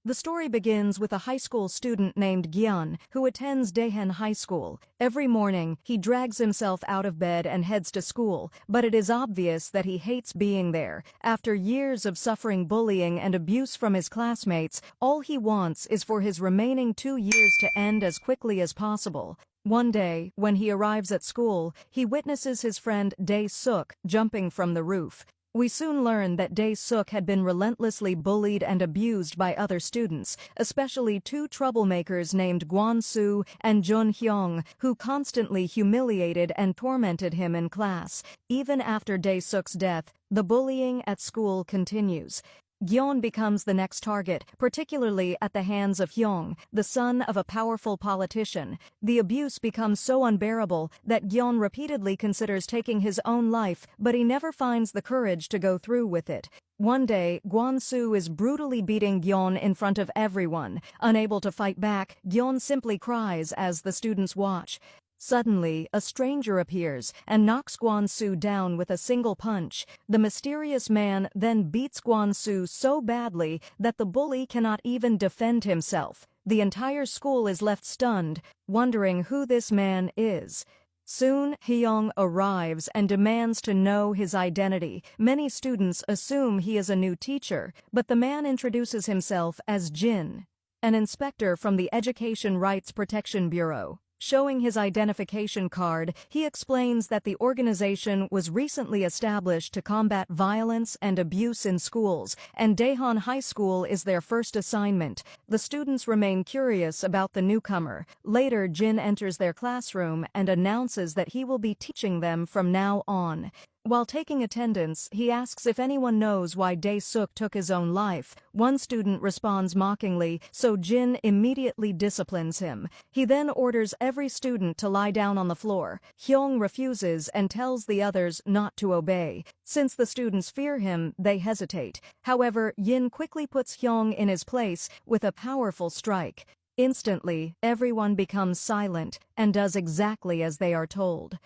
The story begins with a high school student named Gyeon, who attends Daehan High School. Every morning, he drags himself out of bed and heads to school, but it is obvious that he hates being there. After years of suffering bullying and abuse from his classmates, all he wants is for his remaining 2 years to end as quickly as possible. One day, when he arrives at school, he witnesses his friend Dae-suk jumping from the roof. We soon learn that Dae-suk had been relentlessly bullied and abused by other students, especially two troublemakers named Gwon-soo and Jun-hyung, who constantly humiliated and tormented him in class. Even after Dae-suk's death, the bullying at school continues. Gyeon becomes the next target, particularly at the hands of Hyung, the son of a powerful politician. The abuse becomes so unbearable that Gyeon repeatedly considers taking his own life, but he never finds the courage to go through with it. One day, Gwon-soo is brutally beating Gyeon in front of everyone. Unable to fight back, Gyeon simply cries as the students watch. Suddenly, a stranger appears and knocks Gwon-soo down with a single punch. The mysterious man then beats Gwon-soo so badly that the bully cannot even defend himself. The entire school is left stunned, wondering who this man is. Soon, Hyung arrives and demands to know his identity. Many students assume he is a new teacher, but the man introduces himself as Jin, an inspector from the Education Rights Protection Bureau. Showing his identification card, he explains that the organization was recently established to combat violence and abuse in schools, and Daehan High School is their first assignment. The students remain curious about the newcomer. Later, Jin enters their classroom and announces that he will be teaching them from now on. While taking attendance, he asks if anyone knows why Dae-suk took his own life. One student responds mockingly, so Jin immediately disciplines him. He then orders every student to lie down on the floor. Hyung refuses and tells the others not to obey. Since the students fear him, they hesitate. However, Yin quickly puts Hyung in his place with a powerful strike. Instantly, everyone becomes silent and does exactly as they are told.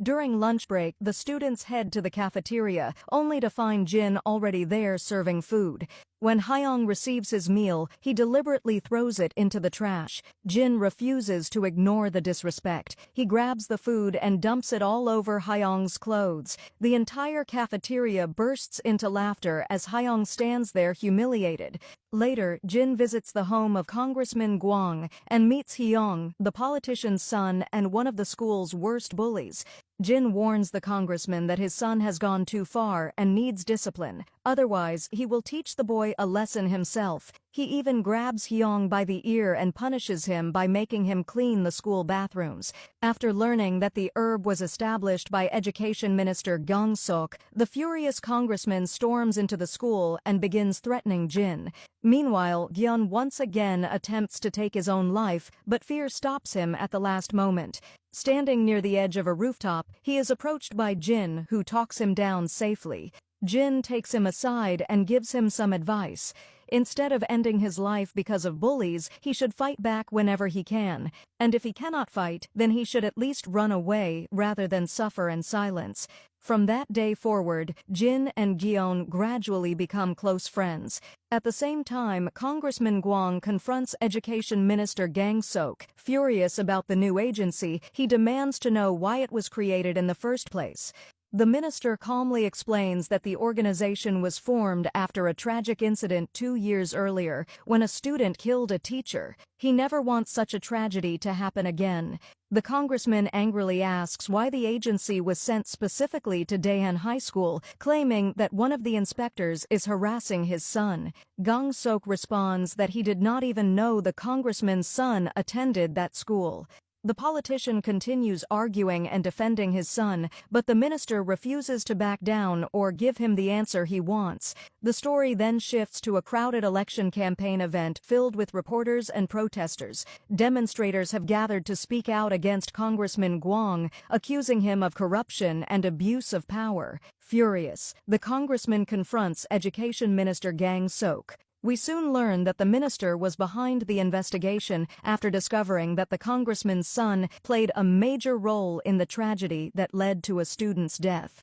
During lunch break, the students head to the cafeteria, only to find Jin already there serving food. When Hyung receives his meal, he deliberately throws it into the trash. Jin refuses to ignore the disrespect. He grabs the food and dumps it all over Hyung's clothes. The entire cafeteria bursts into laughter as Hyung stands there humiliated. Later, Jin visits the home of Congressman Gwang and meets Hyung, the politician's son and one of the school's worst bullies. Jin warns the congressman that his son has gone too far and needs discipline. Otherwise, he will teach the boy a lesson himself. He even grabs Hyung by the ear and punishes him by making him clean the school bathrooms. After learning that the herb was established by Education Minister Gang-sok, the furious congressman storms into the school and begins threatening Jin. Meanwhile, Gyeon once again attempts to take his own life, but fear stops him at the last moment. Standing near the edge of a rooftop, he is approached by Jin, who talks him down safely. Jin takes him aside and gives him some advice. Instead of ending his life because of bullies, he should fight back whenever he can. And if he cannot fight, then he should at least run away rather than suffer in silence. From that day forward, Jin and Gyeon gradually become close friends. At the same time, Congressman Gwang confronts Education Minister Gang-sok. Furious about the new agency, he demands to know why it was created in the first place. The minister calmly explains that the organization was formed after a tragic incident 2 years earlier, when a student killed a teacher. He never wants such a tragedy to happen again. The congressman angrily asks why the agency was sent specifically to Daehan High School, claiming that one of the inspectors is harassing his son. Gang-sok responds that he did not even know the congressman's son attended that school. The politician continues arguing and defending his son, but the minister refuses to back down or give him the answer he wants. The story then shifts to a crowded election campaign event filled with reporters and protesters. Demonstrators have gathered to speak out against Congressman Gwang, accusing him of corruption and abuse of power. Furious, the congressman confronts Education Minister Gang-sok. We soon learn that the minister was behind the investigation after discovering that the congressman's son played a major role in the tragedy that led to a student's death.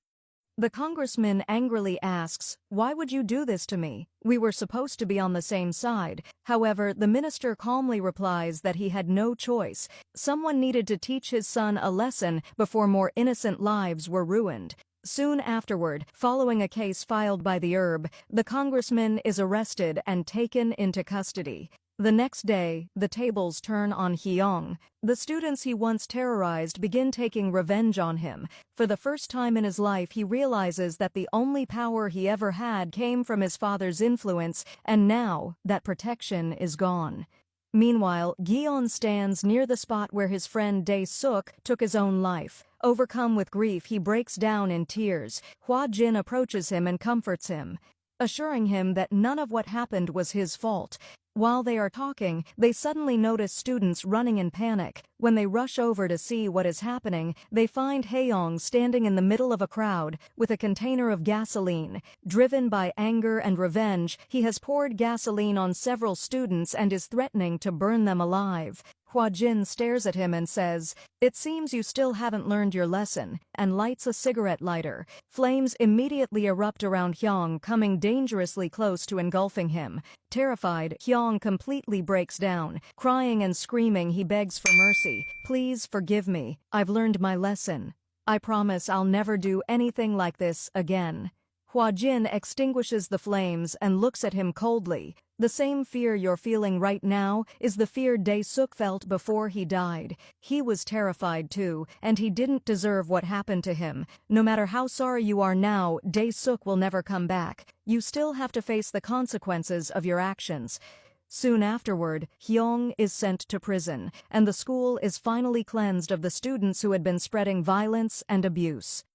The congressman angrily asks, "Why would you do this to me? We were supposed to be on the same side." However, the minister calmly replies that he had no choice. Someone needed to teach his son a lesson before more innocent lives were ruined. Soon afterward, following a case filed by the Herb, the congressman is arrested and taken into custody. The next day, the tables turn on Hyung. The students he once terrorized begin taking revenge on him. For the first time in his life, he realizes that the only power he ever had came from his father's influence, and now that protection is gone. Meanwhile, Gion stands near the spot where his friend Dae-suk took his own life. Overcome with grief, he breaks down in tears. Hwa-jin approaches him and comforts him, assuring him that none of what happened was his fault. While they are talking, they suddenly notice students running in panic. When they rush over to see what is happening, they find Haeyong standing in the middle of a crowd with a container of gasoline. Driven by anger and revenge, he has poured gasoline on several students and is threatening to burn them alive. Hwa-jin stares at him and says, "It seems you still haven't learned your lesson," and lights a cigarette lighter. Flames immediately erupt around Hyung, coming dangerously close to engulfing him. Terrified, Hyung completely breaks down. Crying and screaming, he begs for mercy. "Please forgive me. I've learned my lesson. I promise I'll never do anything like this again." Hwa-jin extinguishes the flames and looks at him coldly. "The same fear you're feeling right now is the fear Dae-suk felt before he died. He was terrified too, and he didn't deserve what happened to him. No matter how sorry you are now, Dae-suk will never come back. You still have to face the consequences of your actions." Soon afterward, Hyung is sent to prison, and the school is finally cleansed of the students who had been spreading violence and abuse.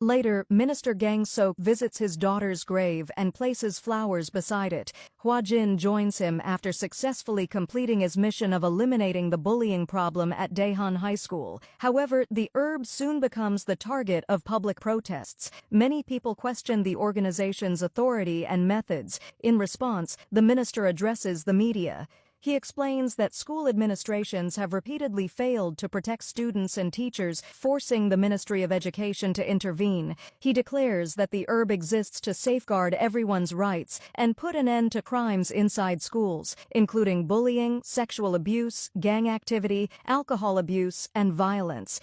Later, Minister Gang-sok visits his daughter's grave and places flowers beside it. Hwa-jin joins him after successfully completing his mission of eliminating the bullying problem at Daehan High School. However, the Herb soon becomes the target of public protests. Many people question the organization's authority and methods. In response, the minister addresses the media. He explains that school administrations have repeatedly failed to protect students and teachers, forcing the Ministry of Education to intervene. He declares that the Herb exists to safeguard everyone's rights and put an end to crimes inside schools, including bullying, sexual abuse, gang activity, alcohol abuse, and violence.